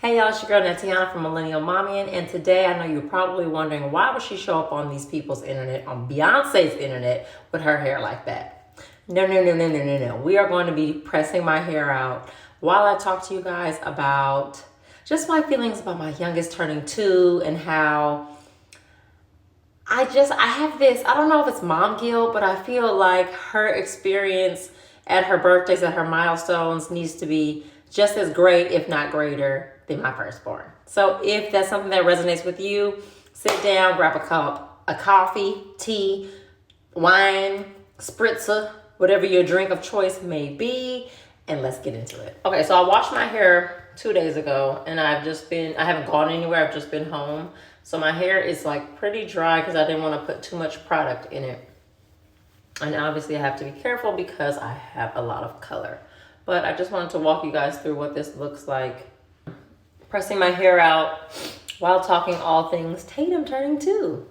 Hey y'all, it's your girl Nateanah from Millennial Mommy, and today I know you're probably wondering why would she show up on these people's internet, on Beyonce's internet, with her hair like that? No. We are going to be pressing my hair out while I talk to you guys about just my feelings about my youngest turning 2 and how I have this, I don't know if it's mom guilt, but I feel like her experience at her birthdays, at her milestones, needs to be just as great, if not greater, than my firstborn. So if that's something that resonates with you, sit down, grab a cup of coffee, tea, wine, spritzer, whatever your drink of choice may be, and let's get into it. Okay, so I washed my hair 2 days ago, and I haven't gone anywhere, I've just been home. So my hair is like pretty dry because I didn't want to put too much product in it. And obviously I have to be careful because I have a lot of color. But I just wanted to walk you guys through what this looks like. Pressing my hair out while talking all things Tatum turning 2.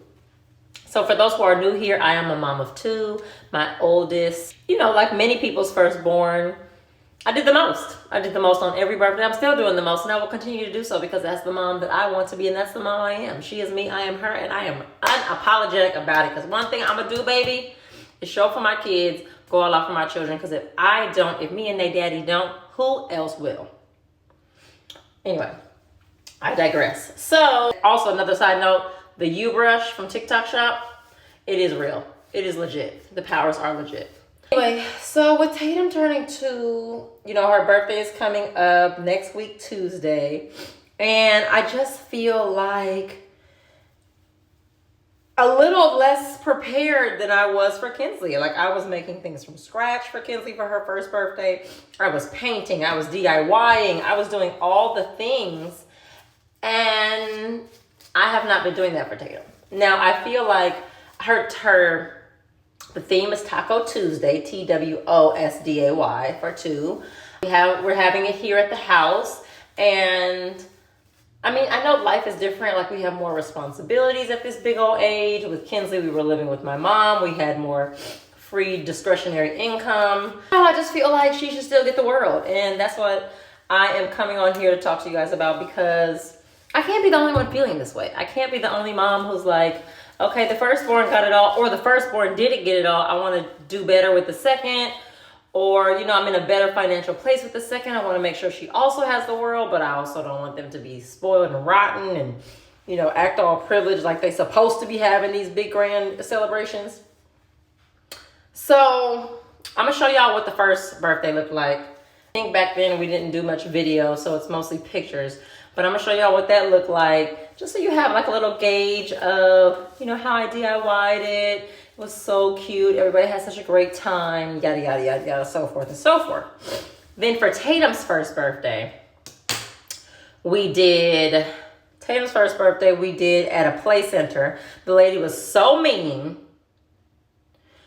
So for those who are new here, I am a mom of 2. My oldest, like many people's firstborn, I did the most. I did the most on every birthday. I'm still doing the most, and I will continue to do so because that's the mom that I want to be, and that's the mom I am. She is me, I am her, and I am unapologetic about it. Because one thing I'm going to do, baby, is show up for my kids, go all out for my children. Because if me and their daddy don't, who else will? Anyway, I digress. So, also another side note, the U-brush from TikTok Shop, it is real. It is legit. The powers are legit. Anyway, so with Tatum turning 2, her birthday is coming up next week, Tuesday. And I just feel like a little less prepared than I was for Kinsley. Like I was making things from scratch for Kinsley for her first birthday. I was painting, I was DIYing, I was doing all the things. And I have not been doing that for Tatum. Now I feel like the theme is Taco Tuesday, TWOSDAY for 2. We're having it here at the house, and I know life is different. Like we have more responsibilities at this big old age. With Kinsley, we were living with my mom. We had more free discretionary income. I just feel like she should still get the world, and that's what I am coming on here to talk to you guys about, because I can't be the only one feeling this way. I can't be the only mom who's like, okay, the firstborn got it all, or the firstborn didn't get it all. I want to do better with the second, or, I'm in a better financial place with the second. I want to make sure she also has the world, but I also don't want them to be spoiled and rotten and, act all privileged like they're supposed to be having these big grand celebrations. So I'm going to show y'all what the first birthday looked like. I think back then we didn't do much video, so it's mostly pictures. But I'm going to show y'all what that looked like, just so you have like a little gauge of, how I DIY'd it. It was so cute. Everybody had such a great time, yada, yada, yada, yada, so forth and so forth. Then for Tatum's first birthday, we did at a play center. The lady was so mean.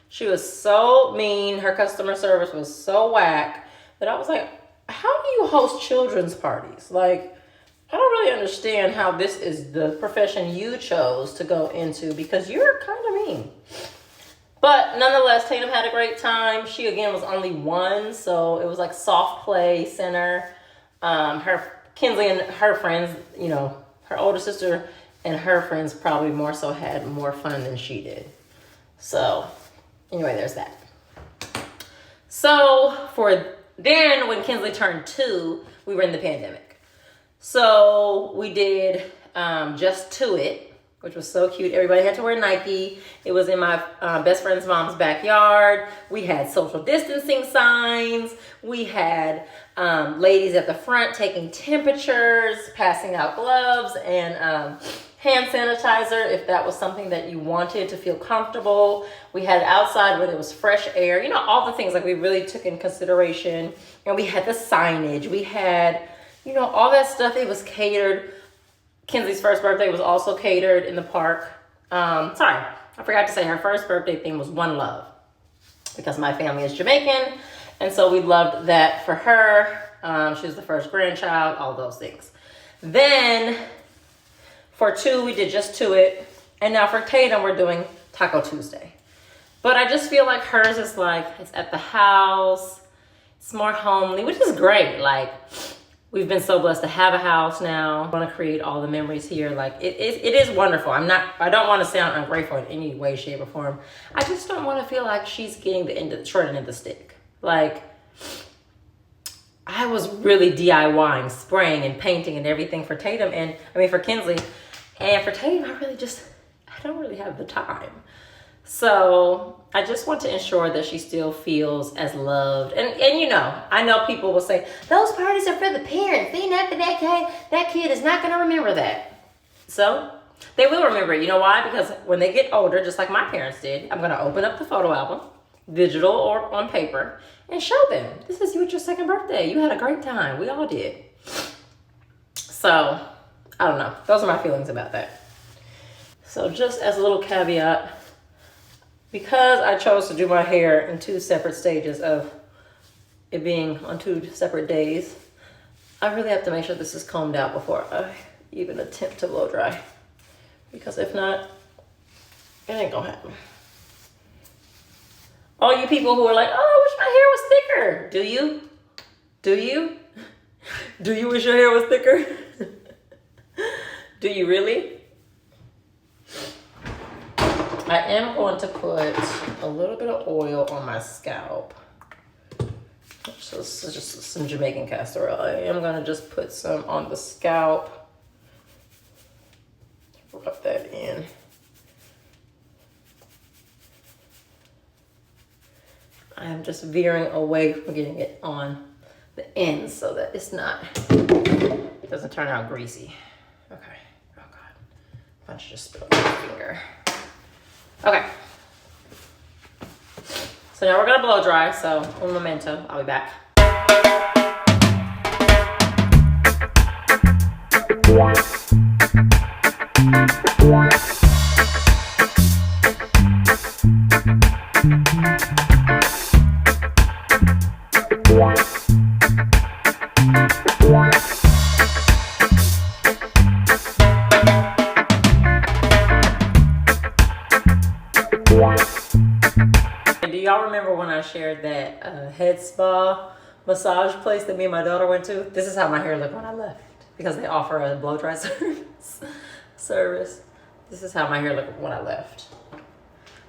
She was so mean. Her customer service was so whack that I was like, how do you host children's parties? Like, I don't really understand how this is the profession you chose to go into, because you're kind of mean. But nonetheless, Tatum had a great time. She, again, was only 1, so it was like soft play center. Kinsley and her friends, her older sister and her friends probably more so had more fun than she did. So anyway, there's that. So then when Kinsley turned 2, we were in the pandemic. So we did Just To It, which was so cute. Everybody had to wear Nike. It was in my best friend's mom's backyard. We had social distancing signs. We had ladies at the front taking temperatures, passing out gloves and hand sanitizer if that was something that you wanted to feel comfortable. We had outside where there was fresh air. All the things like we really took in consideration. And we had the signage. We had all that stuff. It was catered. Kinsley's first birthday was also catered in the park. Sorry, I forgot to say her first birthday theme was One Love, because my family is Jamaican, and so we loved that for her. She was the first grandchild, all those things. Then for 2, we did Just To It, and now for Tatum, we're doing Taco Tuesday. But I just feel like hers is like, it's at the house, it's more homely, which is great. Like, we've been so blessed to have a house now. I want to create all the memories here. Like it is wonderful. I don't want to sound ungrateful in any way, shape, or form. I just don't want to feel like she's getting the short end of the stick. Like, I was really DIYing, spraying and painting and everything for Tatum for Kinsley. And for Tatum, I don't really have the time. So I just want to ensure that she still feels as loved. And you know, I know people will say, those parties are for the parents. Then after that kid is not going to remember that. So they will remember it. You know why? Because when they get older, just like my parents did, I'm going to open up the photo album, digital or on paper, and show them. This is you at your second birthday. You had a great time. We all did. So I don't know. Those are my feelings about that. So just as a little caveat, because I chose to do my hair in 2 separate stages of it being on 2 separate days, I really have to make sure this is combed out before I even attempt to blow dry. Because if not, it ain't gonna happen. All you people who are like, oh, I wish my hair was thicker. Do you? Do you? Do you wish your hair was thicker? Do you really? I am going to put a little bit of oil on my scalp. So this is just some Jamaican castor oil. I am going to just put some on the scalp. Rub that in. I am just veering away from getting it on the ends so that it doesn't turn out greasy. Okay. Oh God. I should just spill my finger. Okay. So now we're gonna blow dry. So un momento, I'll be back. Do y'all remember when I shared that head spa massage place that me and my daughter went to? This is how my hair looked when I left, because they offer a blow dry service. This is how my hair looked when I left.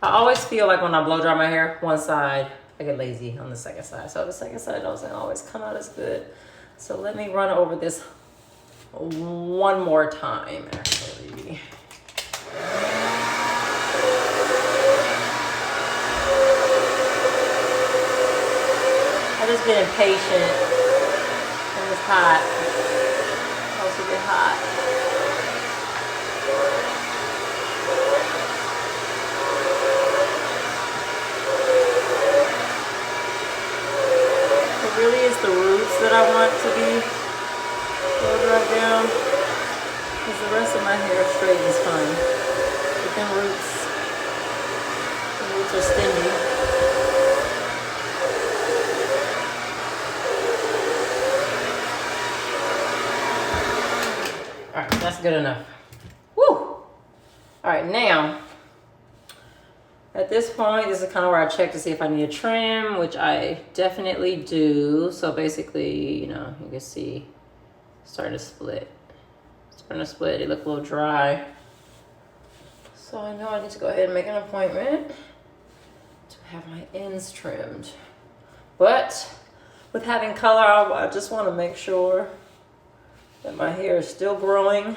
I always feel like when I blow dry my hair, one side, I get lazy on the second side. So the second side doesn't always come out as good. So let me run over this one more time, actually. I just get impatient when it's hot. It also get hot. It really is the roots that I want to be blow dried down, because the rest of my hair straight is fine. But then the roots are stingy. All right, that's good enough. Woo! All right, now, at this point, this is kind of where I check to see if I need a trim, which I definitely do. So basically, you know, you can see it's starting to split. It look a little dry. So I know I need to go ahead and make an appointment to have my ends trimmed. But with having color, I just want to make sure that my hair is still growing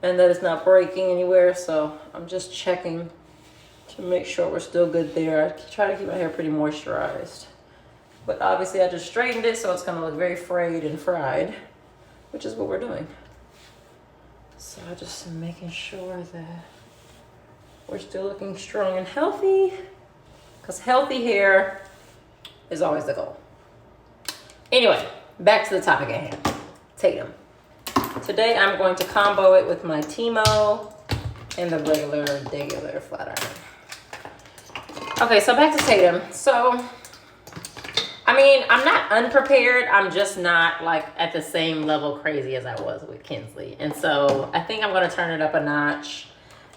and that it's not breaking anywhere. So I'm just checking to make sure we're still good there. I try to keep my hair pretty moisturized. But obviously I just straightened it, so it's gonna look very frayed and fried, which is what we're doing. So I just am making sure that we're still looking strong and healthy, because healthy hair is always the goal. Anyway, back to the topic at hand. Tatum. Today I'm going to combo it with my Timo and the regular flat iron. Okay, so back to Tatum. So, I mean, I'm not unprepared. I'm just not like at the same level crazy as I was with Kinsley. And so I think I'm going to turn it up a notch.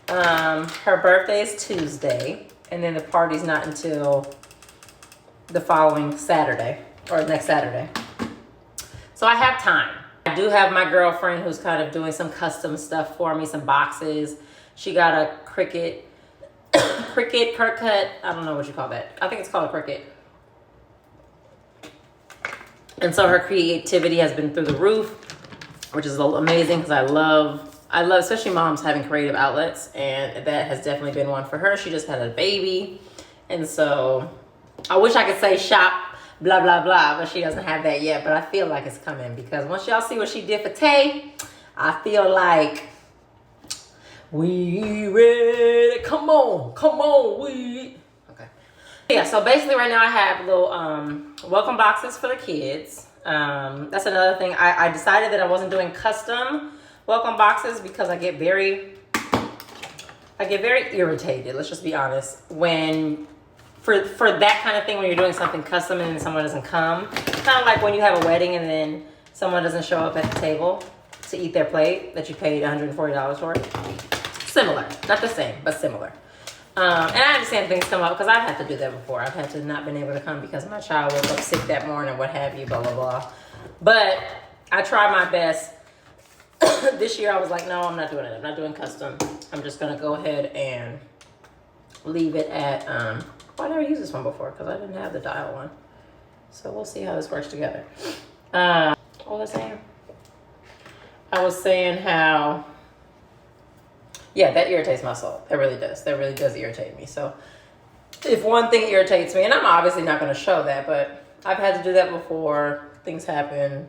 Her birthday is Tuesday, and then the party's not until the following Saturday, or next Saturday. So I have time. I do have my girlfriend who's kind of doing some custom stuff for me, some boxes. She got a Cricut, Kirkut, I don't know what you call that. I think it's called a Cricut. And so her creativity has been through the roof, which is amazing because I love, especially moms having creative outlets, and that has definitely been one for her. She just had a baby, and so I wish I could say shop, blah, blah, blah, but she doesn't have that yet, but I feel like it's coming because once y'all see what she did for Tay, I feel like we ready. Come on, we. Okay. Yeah, so basically right now I have little welcome boxes for the kids. That's another thing. I decided that I wasn't doing custom welcome boxes because I get very irritated, let's just be honest, when for that kind of thing, when you're doing something custom and then someone doesn't come. Kind of like when you have a wedding and then someone doesn't show up at the table to eat their plate that you paid $140 for. Similar, not the same, but similar. And I understand things come up because I've had to do that before. I've had to not been able to come because my child woke up sick that morning, what have you, blah, blah, blah. But I tried my best. This year I was like, no, I'm not doing it. I'm not doing custom. I'm just going to go ahead and leave it at, I never used this one before because I didn't have the dial one. So we'll see how this works together. What was I saying? I was saying how, yeah, that irritates my soul. That really does. That really does irritate me. So if one thing irritates me, and I'm obviously not going to show that, but I've had to do that before. Things happen.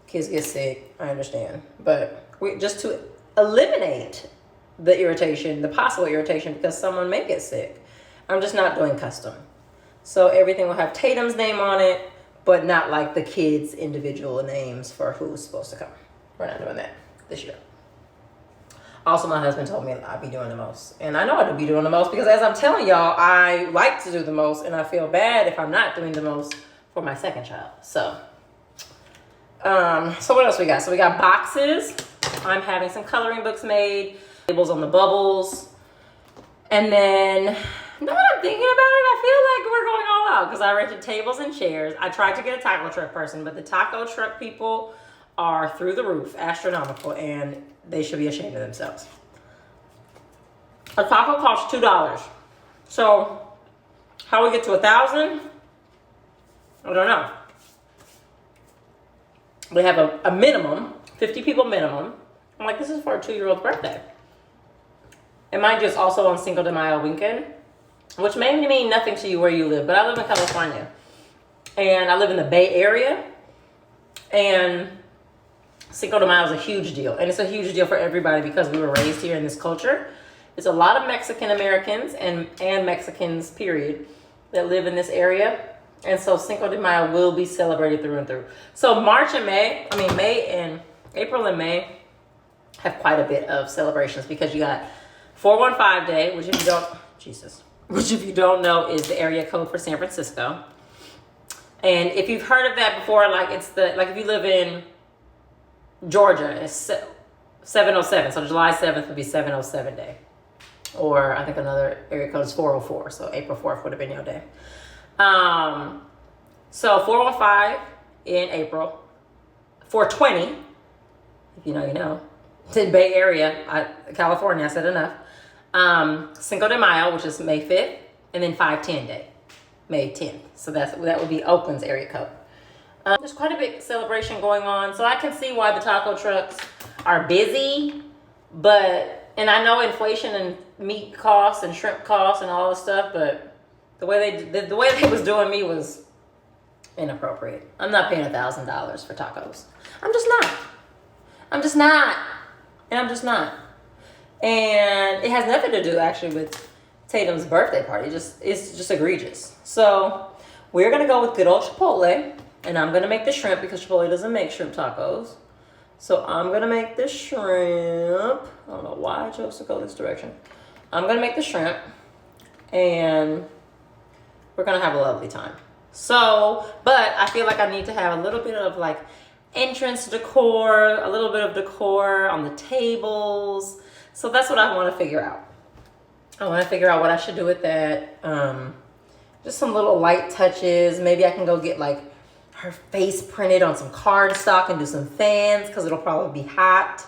Kids get sick. I understand. But just to eliminate the irritation, the possible irritation, because someone may get sick, I'm just not doing custom. So everything will have Tatum's name on it, but not like the kids' individual names for who's supposed to come. We're not doing that this year. Also, my husband told me I'd be doing the most. And I know I'd be doing the most because as I'm telling y'all, I like to do the most and I feel bad if I'm not doing the most for my second child. So what else we got? So we got boxes. I'm having some coloring books made, labels on the bubbles. And then, now that I'm thinking about it, I feel like we're going all out because I rented tables and chairs. I tried to get a taco truck person, but the taco truck people are through the roof, astronomical, and they should be ashamed of themselves. A taco costs $2. So how we get to 1,000? I don't know. We have a minimum, 50 people minimum. I'm like, this is for a 2-year-old's birthday. And mind you, it's also on Cinco de Mayo weekend, which may mean nothing to you where you live, but I live in California. And I live in the Bay Area. And Cinco de Mayo is a huge deal. And it's a huge deal for everybody because we were raised here in this culture. There's a lot of Mexican Americans and Mexicans, period, that live in this area. And so Cinco de Mayo will be celebrated through and through. So April and May have quite a bit of celebrations because you got 415 Day, which if you don't know is the area code for San Francisco. And if you've heard of that before, like if you live in Georgia, it's 707. So July 7th would be 707 Day. Or I think another area code is 404. So April 4th would have been your day. So 415 in April. 420, if you know, you know. It's in Bay Area, California, I said enough. Cinco de Mayo, which is May 5th. And then 510 Day, May 10th. So that would be Oakland's area code. There's quite a big celebration going on. So I can see why the taco trucks are busy. And I know inflation and meat costs and shrimp costs and all this stuff, but the way they was doing me was inappropriate. I'm not paying $1,000 for tacos. I'm just not. And it has nothing to do actually with Tatum's birthday party. It's just egregious. So we're gonna go with good old Chipotle, and I'm gonna make the shrimp because Chipotle doesn't make shrimp tacos. So I'm gonna make the shrimp. I don't know why I chose to go this direction. I'm gonna make the shrimp, and we're gonna have a lovely time. So, but I feel like I need to have a little bit of like entrance decor, a little bit of decor on the tables. So that's what I want to figure out. I want to figure out what I should do with that. Just some little light touches. Maybe I can go get like her face printed on some cardstock and do some fans because it'll probably be hot.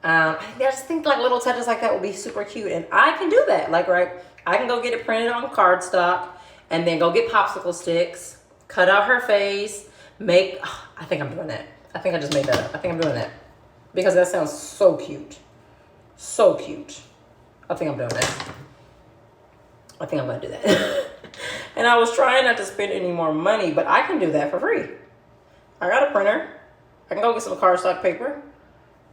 I just think like little touches like that would be super cute. And I can do that. Like, right, I can go get it printed on cardstock and then go get popsicle sticks, cut out her face, I think I'm doing that. I think I just made that up. I think I'm doing that because that sounds so cute. So cute. I think I'm doing that. I think I'm going to do that. And I was trying not to spend any more money, but I can do that for free. I got a printer. I can go get some cardstock paper.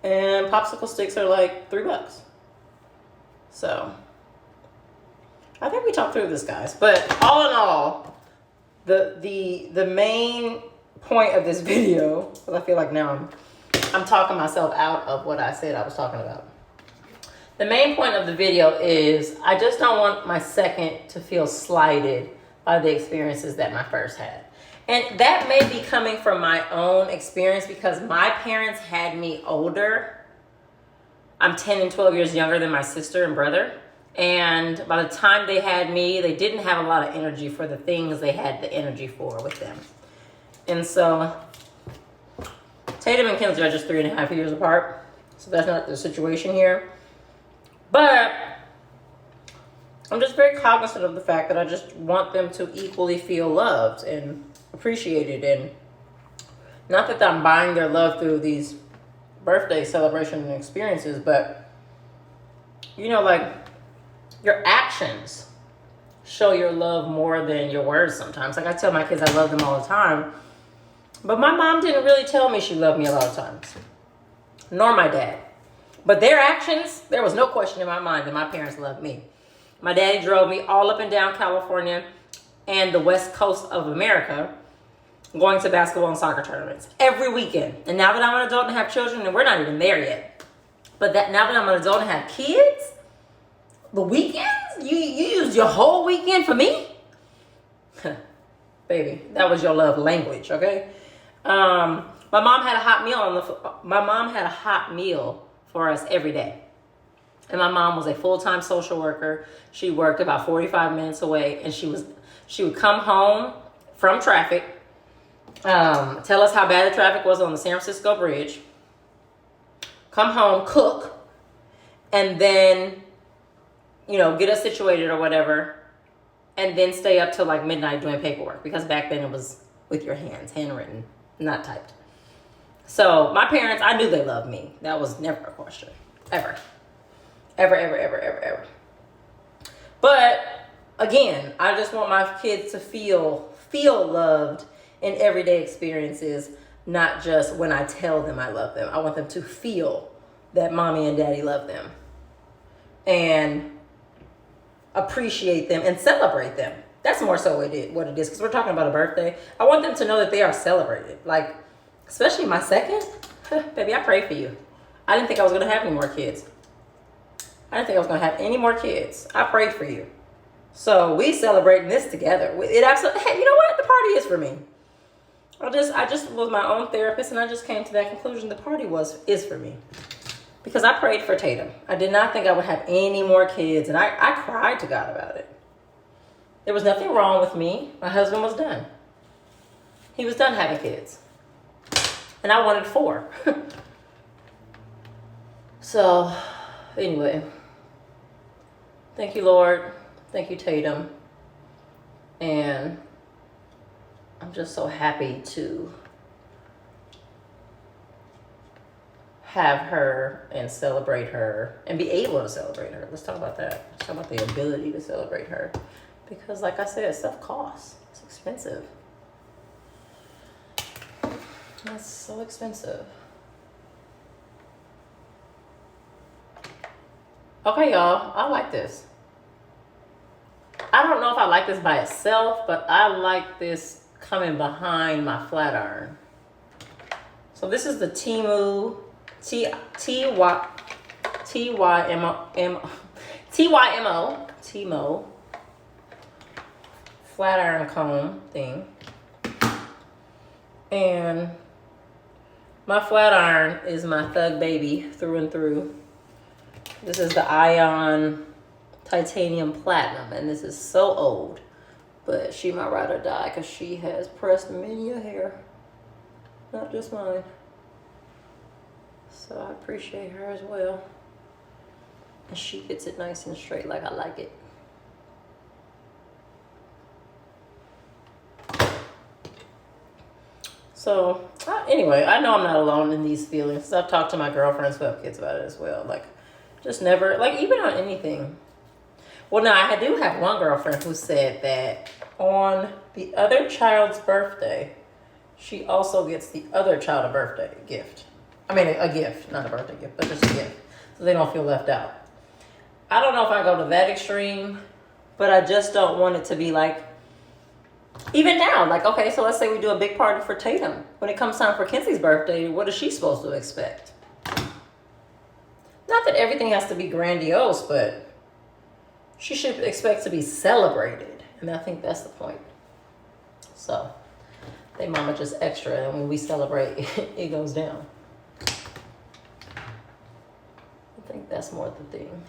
And popsicle sticks are like $3. So, I think we talked through this, guys. But all in all, the main point of this video, because I feel like now I'm talking myself out of what I said I was talking about. The main point of the video is I just don't want my second to feel slighted by the experiences that my first had. And that may be coming from my own experience because my parents had me older. I'm 10 and 12 years younger than my sister and brother. And by the time they had me, they didn't have a lot of energy for the things they had the energy for with them. And so Tatum and Kinsley are just 3.5 years apart. So that's not the situation here. But I'm just very cognizant of the fact that I just want them to equally feel loved and appreciated. And not that I'm buying their love through these birthday celebration and experiences, but, you know, like your actions show your love more than your words sometimes. Like I tell my kids I love them all the time. But my mom didn't really tell me she loved me a lot of times. Nor my dad. But their actions, there was no question in my mind that my parents loved me. My daddy drove me all up and down California and the west coast of America going to basketball and soccer tournaments every weekend. And now that I'm an adult and have children, and we're not even there yet, but that now that I'm an adult and have kids, the weekends, you used your whole weekend for me? Baby, that was your love language, okay? My mom had a hot meal for us every day. And my mom was a full-time social worker. She worked about 45 minutes away, and she would come home from traffic, tell us how bad the traffic was on the San Francisco Bridge, come home, cook, and then, you know, get us situated or whatever, and then stay up till like midnight doing paperwork, because back then it was with your hands, handwritten, not typed. So my parents, I knew they loved me. That was never a question. Ever. Ever, ever, ever, ever, ever. But again, I just want my kids to feel loved in everyday experiences, not just when I tell them I love them. I want them to feel that mommy and daddy love them and appreciate them and celebrate them. That's more so what it is, because we're talking about a birthday. I want them to know that they are celebrated. Like, especially my second, baby, I prayed for you. I didn't think I was going to have any more kids. I didn't think I was going to have any more kids. I prayed for you. So we celebrating this together. It absolutely, hey, you know what? The party is for me. I just was my own therapist, and I just came to that conclusion. The party is for me. Because I prayed for Tatum. I did not think I would have any more kids, and I cried to God about it. There was nothing wrong with me. My husband was done. He was done having kids. And I wanted 4. So, anyway. Thank you, Lord. Thank you, Tatum. And I'm just so happy to have her and celebrate her and be able to celebrate her. Let's talk about that. Let's talk about the ability to celebrate her. Because like I said, stuff costs. It's expensive. It's so expensive. Okay, y'all. I like this. I don't know if I like this by itself, but I like this coming behind my flat iron. So this is the Timo flat iron comb thing. And my flat iron is my thug baby through and through. This is the Ion Titanium Platinum, and this is so old, But she might ride or die because she has pressed many a hair. Not just mine. So I appreciate her as well. And she gets it nice and straight like I like it. So anyway, I know I'm not alone in these feelings. I've talked to my girlfriends who have kids about it as well. Like, just never, like, even on anything. Well, now I do have one girlfriend who said that on the other child's birthday, she also gets the other child a birthday gift. I mean, a gift, not a birthday gift, but just a gift. So they don't feel left out. I don't know if I go to that extreme, but I just don't want it to be like, even now, like, okay, so let's say we do a big party for Tatum. When it comes time for Kenzie's birthday, what is she supposed to expect? Not that everything has to be grandiose, but she should expect to be celebrated. And I think that's the point. So, they mama just extra, and when we celebrate, it goes down. I think that's more the thing.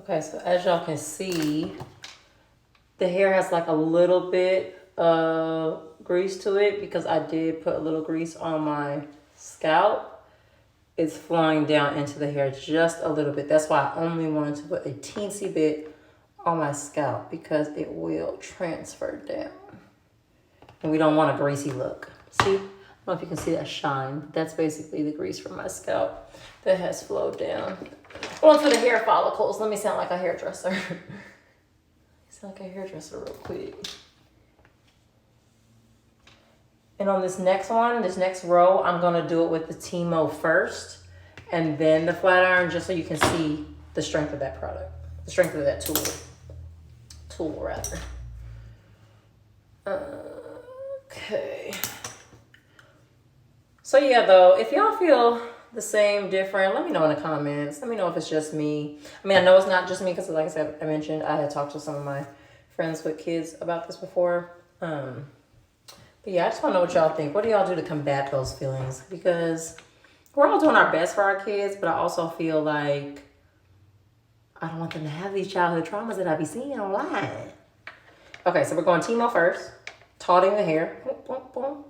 Okay, so as y'all can see, the hair has like a little bit of grease to it because I did put a little grease on my scalp. It's flowing down into the hair just a little bit. That's why I only wanted to put a teensy bit on my scalp because it will transfer down. And we don't want a greasy look. See? I don't know if you can see that shine, but that's basically the grease from my scalp that has flowed down onto the hair follicles. Let me sound like a hairdresser. Sound like a hairdresser real quick. And on this next one, this next row, I'm gonna do it with the Timo first and then the flat iron, just so you can see the strength of that product, the strength of that tool rather. Okay. So yeah, though, if y'all feel the same, different, let me know in the comments. Let me know if it's just me. I mean, I know it's not just me because, like I said, I mentioned I had talked to some of my friends with kids about this before. But yeah, I just want to know what y'all think. What do y'all do to combat those feelings? Because we're all doing our best for our kids, but I also feel like I don't want them to have these childhood traumas that I be seeing online. Okay, so we're going Timo first. Tauting the hair. Boom, boom, boom.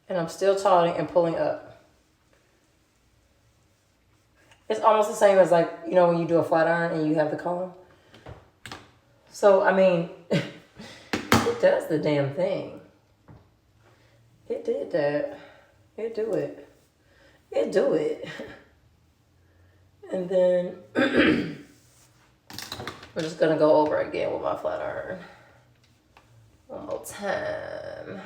And I'm still tauting and pulling up. It's almost the same as, like, you know, when you do a flat iron and you have the comb. So, I mean, it does the damn thing. It did that. It do it. It do it. And then we're just gonna go over again with my flat iron. One more time.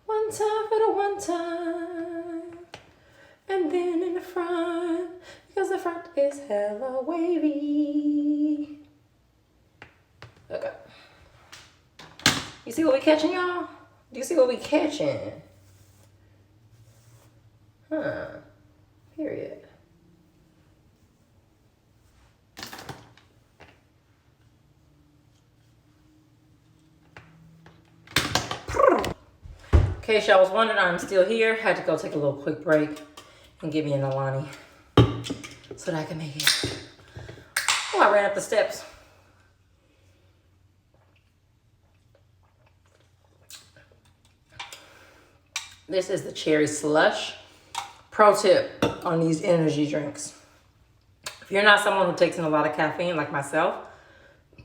One time for the one time. And then in the front, because the front is hella wavy. Okay. You see what we catching, y'all? Do you see what we catching? Huh. Period. In case y'all was wondering, I'm still here. Had to go take a little quick break and get me an Alani so that I can make it. Oh, I ran up the steps. This is the cherry slush. Pro tip on these energy drinks. If you're not someone who takes in a lot of caffeine like myself,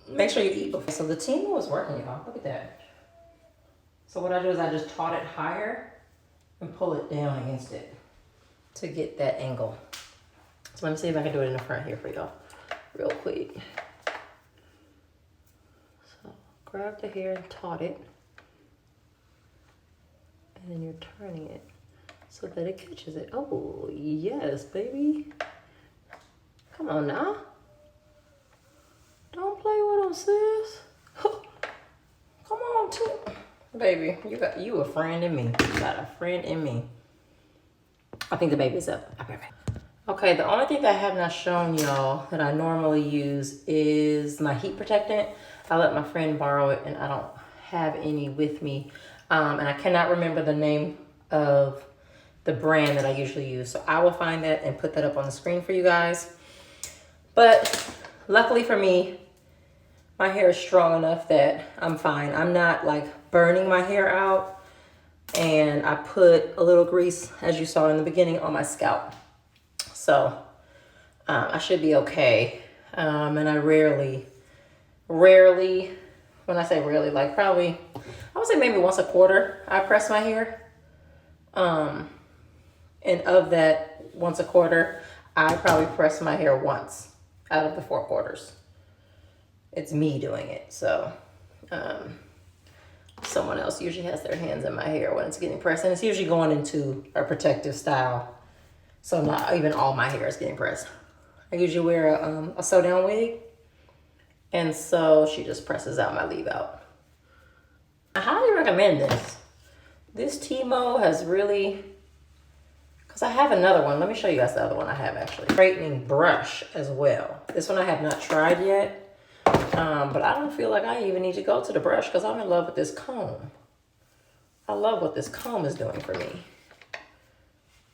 make sure you eat before. So the Timo is working, y'all. Look at that. So what I do is I just taut it higher and pull it down against it to get that angle. So let me see if I can do it in the front here for y'all real quick. So grab the hair and taut it. And then you're turning it so that it catches it. Oh, yes, baby. Come on now. Don't play with them, sis. Come on, too. Baby, you a friend in me. You got a friend in me. I think the baby's up. Okay, the only thing that I have not shown y'all that I normally use is my heat protectant. I let my friend borrow it and I don't have any with me. And I cannot remember the name of the brand that I usually use. So I will find that and put that up on the screen for you guys. But luckily for me, my hair is strong enough that I'm fine. I'm not like burning my hair out. And I put a little grease, as you saw in the beginning, on my scalp. So I should be okay. And I rarely, when I say rarely, like probably, I would say maybe once a quarter, I press my hair. And of that once a quarter, I probably press my hair once out of the 4 quarters. It's me doing it. So someone else usually has their hands in my hair when it's getting pressed. And it's usually going into a protective style. So not even all my hair is getting pressed. I usually wear a sew down wig. And so she just presses out my leave out. I highly recommend this. This Timo has really, because I have another one. Let me show you guys the other one I have actually. Straightening brush as well. This one I have not tried yet. But I don't feel like I even need to go to the brush because I'm in love with this comb. I love what this comb is doing for me.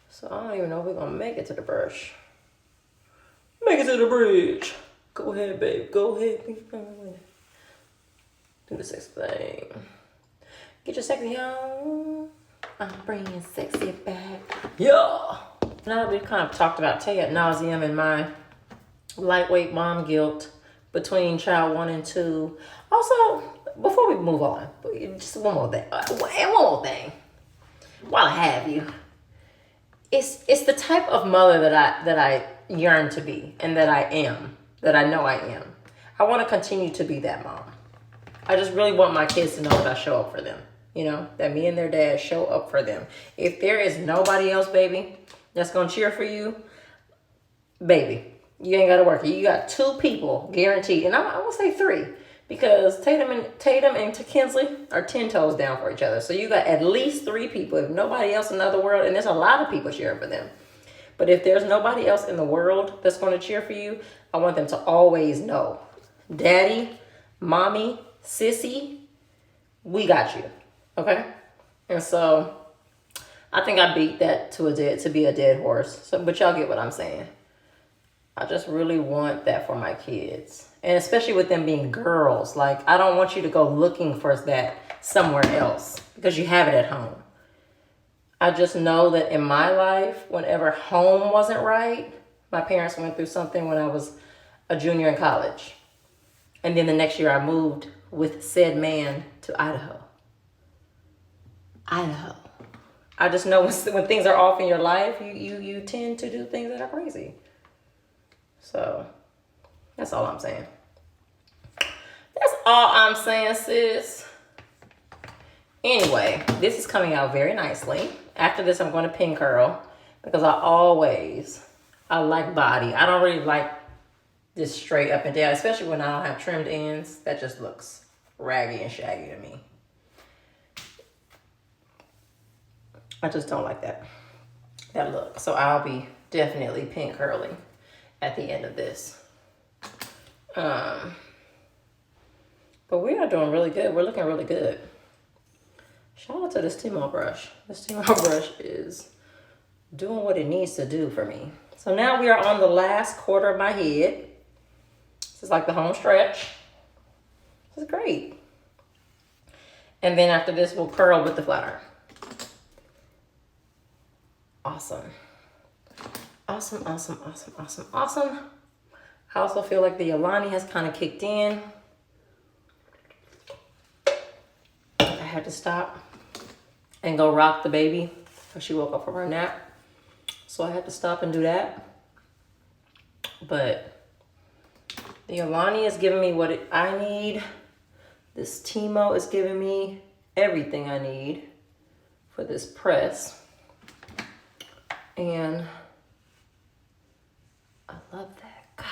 So I don't even know if we're going to make it to the brush. Make it to the bridge. Go ahead, babe. Go ahead. Do the sexy thing. Get your sexy on. I'm bringing sexy back. Yeah. Now that we've kind of talked about Tay ad nauseum and my lightweight mom guilt between child 1 and 2. Also, before we move on, just one more thing. While I have you, it's the type of mother that I yearn to be, and that I am, that I know I am. I want to continue to be that mom. I just really want my kids to know that I show up for them. You know, that me and their dad show up for them. If there is nobody else, baby, that's gonna cheer for you, baby, you ain't got to work. You got 2 people guaranteed. And I will say 3 because Tatum and Kinsley are 10 toes down for each other. So you got at least 3 people. If nobody else in the other world, and there's a lot of people cheering for them. But if there's nobody else in the world that's going to cheer for you, I want them to always know, daddy, mommy, sissy, we got you. Okay? And so I think I beat that to be a dead horse. So, but y'all get what I'm saying. I just really want that for my kids. And especially with them being girls. Like, I don't want you to go looking for that somewhere else because you have it at home. I just know that in my life, whenever home wasn't right, my parents went through something when I was a junior in college. And then the next year I moved with said man to Idaho. I just know when things are off in your life, you tend to do things that are crazy. So, that's all I'm saying. That's all I'm saying, sis. Anyway, this is coming out very nicely. After this, I'm going to pin curl because I like body. I don't really like this straight up and down, especially when I don't have trimmed ends. That just looks raggy and shaggy to me. I just don't like that look. So I'll be definitely pin curling at the end of this. But we are doing really good. We're looking really good. Shout out to this Timo brush. This Timo brush is doing what it needs to do for me. So now we are on the last quarter of my head. This is like the home stretch. This is great. And then after this, we'll curl with the flat iron. Awesome. Awesome. I also feel like the Alani has kind of kicked in. I had to stop and go rock the baby because she woke up from her nap. So I had to stop and do that. But the Alani is giving me what I need. This Timo is giving me everything I need for this press. And I love that. God,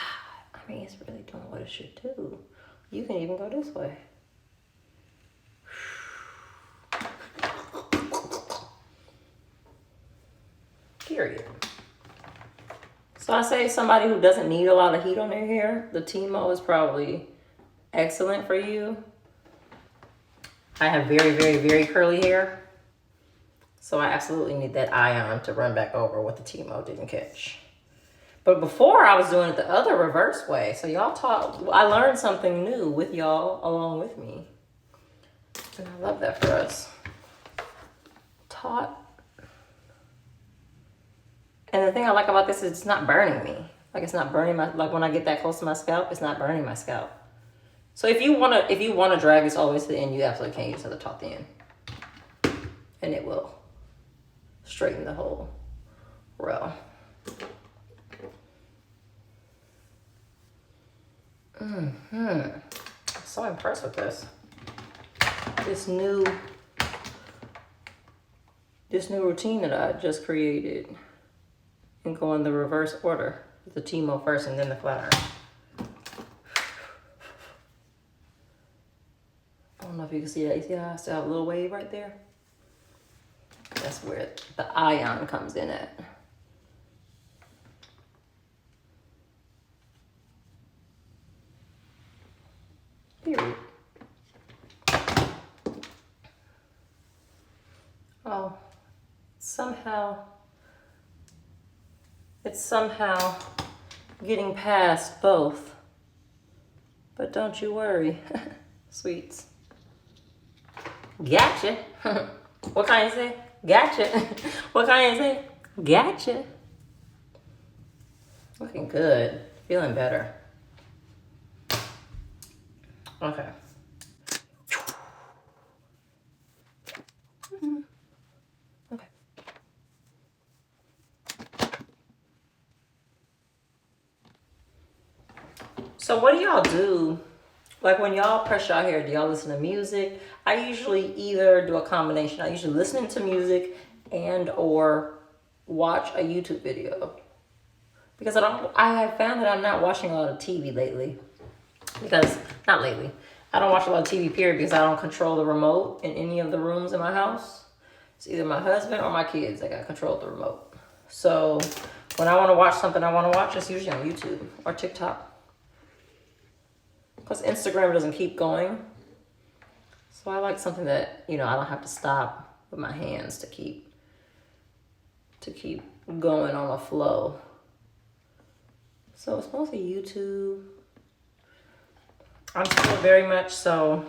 I mean, it's really doing what it should do. You can even go this way. Period. So I say somebody who doesn't need a lot of heat on their hair, the Timo is probably excellent for you. I have very, very, very curly hair. So I absolutely need that ion to run back over what the Timo didn't catch. But before I was doing it the other reverse way. So y'all I learned something new with y'all along with me. And I love that for us. Taught. And the thing I like about this is it's not burning me. Like it's not burning like when I get that close to my scalp, it's not burning my scalp. So if you wanna drag this all the way to the end, you absolutely can use another taut the end. And it will straighten the whole row. So impressed with this. This new routine that I just created and go in the reverse order. The Timo first and then the flat iron. I don't know if you can see that. You see how I still have a little wave right there? That's where the ion comes in at. Period. Oh, it's somehow getting past both. But don't you worry, sweets. Gotcha. What can you say? Gotcha. What can you say? Gotcha. Looking good. Feeling better. Okay. Okay. So what do y'all do? Like when y'all brush your hair, do y'all listen to music? I usually either do a combination. I usually listen to music and or watch a YouTube video. Because I have found that I'm not watching a lot of TV lately. Not lately. I don't watch a lot of TV, period, because I don't control the remote in any of the rooms in my house. It's either my husband or my kids that got control of the remote. So when I want to watch something I want to watch, it's usually on YouTube or TikTok. Because Instagram doesn't keep going. So I like something that, I don't have to stop with my hands to keep going on a flow. So it's mostly YouTube. I'm still very much so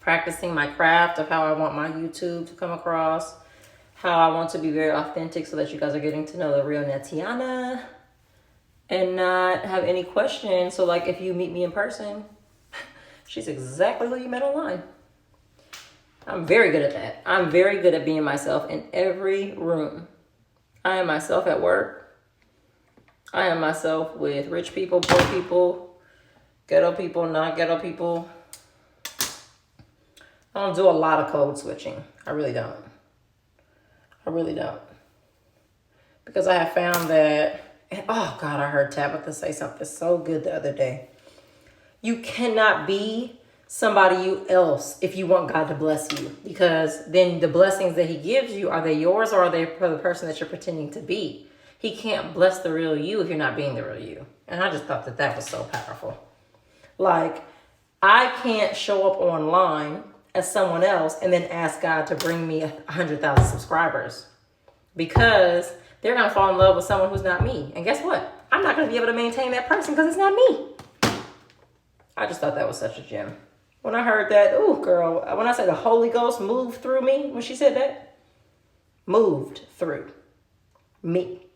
practicing my craft of how I want my YouTube to come across, how I want to be very authentic so that you guys are getting to know the real Nateanah and not have any questions. So like if you meet me in person, she's exactly who you met online. I'm very good at that. I'm very good at being myself in every room. I am myself at work. I am myself with rich people, poor people, ghetto people, not ghetto people. I don't do a lot of code switching. I really don't. Because I have found that, and oh God, I heard Tabitha say something so good the other day. You cannot be somebody else if you want God to bless you. Because then the blessings that he gives you, are they yours or are they for the person that you're pretending to be? He can't bless the real you if you're not being the real you. And I just thought that was so powerful. Like, I can't show up online as someone else and then ask God to bring me 100,000 subscribers because they're going to fall in love with someone who's not me. And guess what? I'm not going to be able to maintain that person because it's not me. I just thought that was such a gem. When I heard that, ooh, girl, when I said the Holy Ghost moved through me, when she said that, moved through me.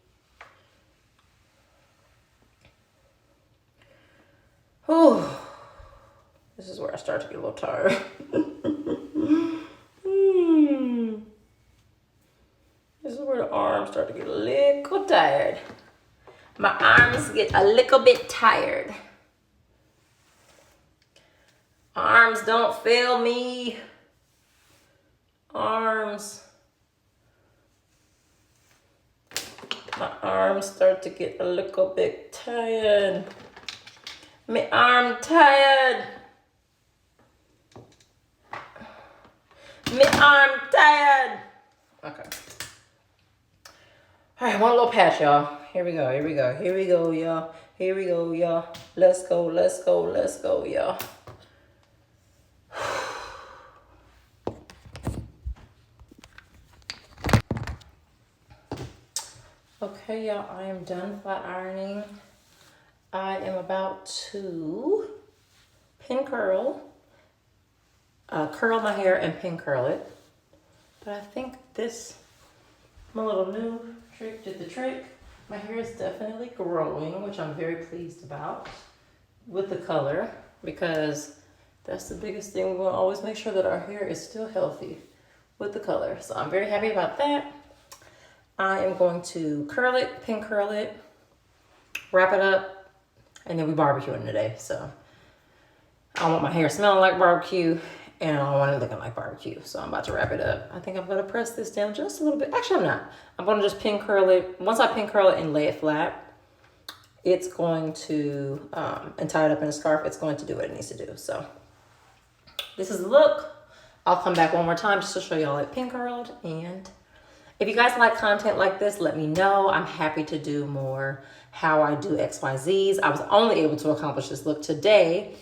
Ooh. This is where I start to get a little tired. This is where the arms start to get a little tired. My arms get a little bit tired. Arms don't fail me. Arms. My arms start to get a little bit tired. My arm tired. My arm tired. Okay. All right, one little patch, y'all. Here we go, y'all. Let's go, y'all. Okay, y'all, I am done flat ironing. I am about to pin curl, curl my hair and pin curl it. But I think my little new trick did the trick. My hair is definitely growing, which I'm very pleased about with the color, because that's the biggest thing. We want to always make sure that our hair is still healthy with the color. So I'm very happy about that. I am going to curl it, pin curl it, wrap it up, and then we barbecuing today. So I don't want my hair smelling like barbecue, and I don't want it looking like barbecue. So I'm about to wrap it up. I think I'm going to press this down just a little bit. Actually, I'm not. I'm going to just pin curl it. Once I pin curl it and lay it flat, it's going to, and tie it up in a scarf, it's going to do what it needs to do. So this is the look. I'll come back one more time just to show y'all it pin curled. And if you guys like content like this, let me know. I'm happy to do more how I do XYZs. I was only able to accomplish this look today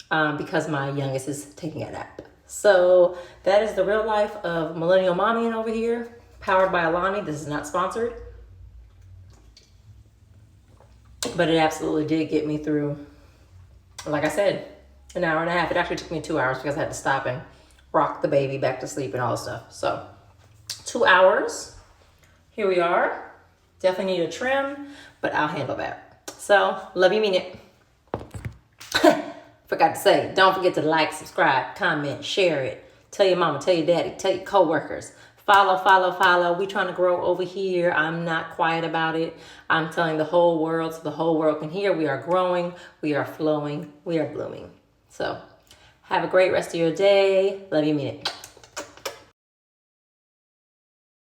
because my youngest is taking a nap. So that is the real life of Millennial Mommy over here, powered by Alani. This is not sponsored, but it absolutely did get me through, like I said, an hour and a half. It actually took me 2 hours because I had to stop and rock the baby back to sleep and all this stuff. So 2 hours. Here we are. Definitely need a trim, but I'll handle that. So love you, mean it. Forgot to say, don't forget to like, subscribe, comment, share it. Tell your mama, tell your daddy, tell your coworkers. Follow. We trying to grow over here. I'm not quiet about it. I'm telling the whole world so the whole world can hear. We are growing, we are flowing, we are blooming. So have a great rest of your day. Love you, mean it.